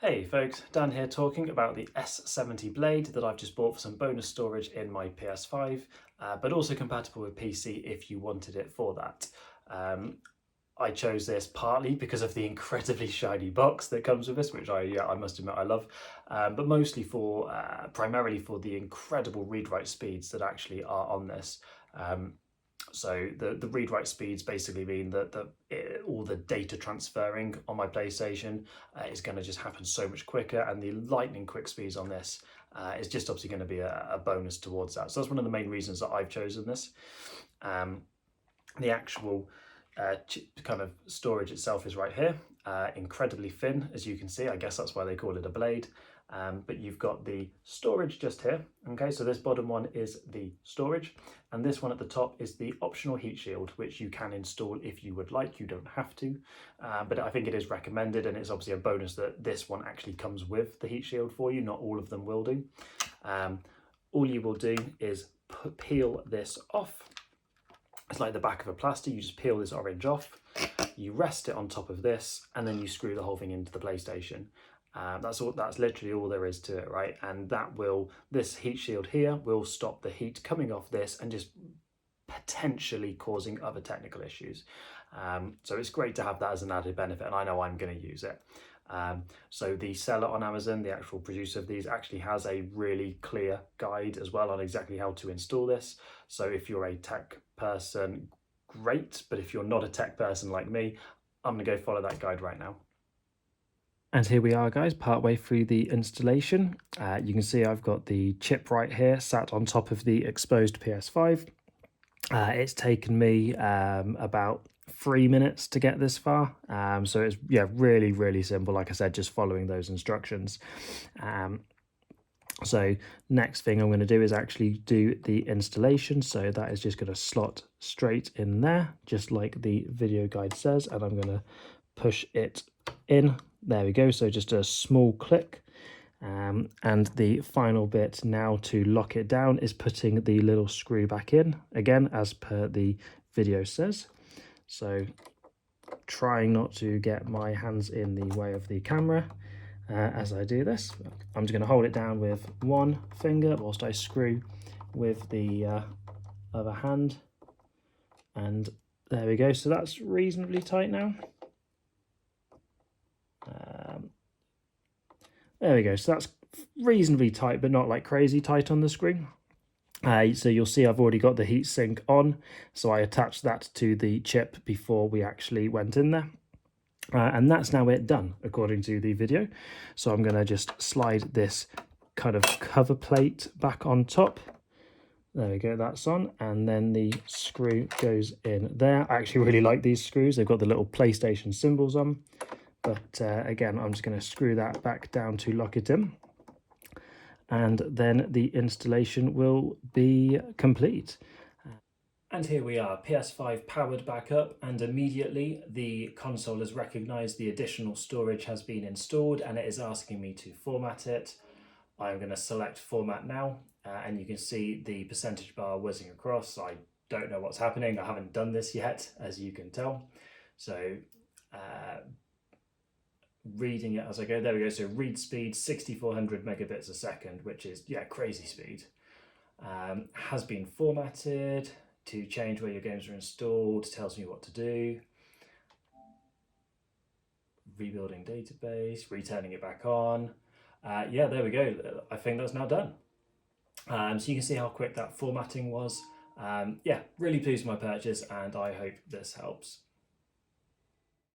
Hey folks, Dan here talking about the S70 Blade that I've just bought for some bonus storage in my PS5, but also compatible with PC if you wanted it for that. I chose this partly because of the incredibly shiny box that comes with this, which I must admit I love, but mostly for primarily for the incredible read-write speeds that actually are on this. So the read-write speeds basically mean that all the data transferring on my PlayStation is going to just happen so much quicker, and the lightning quick speeds on this is just obviously going to be a bonus towards that. So that's one of the main reasons that I've chosen this. The actual kind of storage itself is right here, incredibly thin, as you can see. I guess that's why they call it a blade. But you've got the storage just here. Okay, so this bottom one is the storage, and this one at the top is the optional heat shield, which you can install if you would like. You don't have to, but I think it is recommended, and it's obviously a bonus that this one actually comes with the heat shield for you. Not all of them will do. All you will do is peel this off. It's like the back of a plaster. You just peel this orange off, you rest it on top of this, and then you screw the whole thing into the PlayStation. That's literally all there is to it, right? And this heat shield here will stop the heat coming off this and just potentially causing other technical issues. So it's great to have that as an added benefit, and I know I'm going to use it. So the seller on Amazon, the actual producer of these, actually has a really clear guide as well on exactly how to install this. So if you're a tech person, great, but if you're not a tech person like me, I'm going to go follow that guide right now. And here we are, guys, partway through the installation. You can see I've got the chip right here sat on top of the exposed PS5. It's taken me about 3 minutes to get this far. So it's really, really simple. Like I said, just following those instructions. So next thing I'm going to do is actually do the installation. So that is just going to slot straight in there, just like the video guide says. And I'm going to push it in. There we go. So just a small click. And the final bit now to lock it down is putting the little screw back in, again, as per the video says. So trying not to get my hands in the way of the camera as I do this. I'm just going to hold it down with one finger whilst I screw with the other hand. And there we go. So that's reasonably tight now. There we go. So that's reasonably tight, but not like crazy tight on the screen. So you'll see I've already got the heatsink on. So I attached that to the chip before we actually went in there. And that's now it done, according to the video. So I'm going to just slide this kind of cover plate back on top. There we go, that's on. And then the screw goes in there. I actually really like these screws. They've got the little PlayStation symbols on. But again, I'm just going to screw that back down to lock it in. And then the installation will be complete. And here we are, PS5 powered back up, and immediately the console has recognised the additional storage has been installed, and it is asking me to format it. I'm going to select format now, and you can see the percentage bar whizzing across. I don't know what's happening. I haven't done this yet, as you can tell. So reading it as I go. There we go. So read speed 6400 megabits a second, which is crazy speed. Has been formatted to change where your games are installed. Tells me what to do. Rebuilding database, returning it back on. Yeah, there we go. I think that's now done. So you can see how quick that formatting was. Yeah, really pleased with my purchase, and I hope this helps.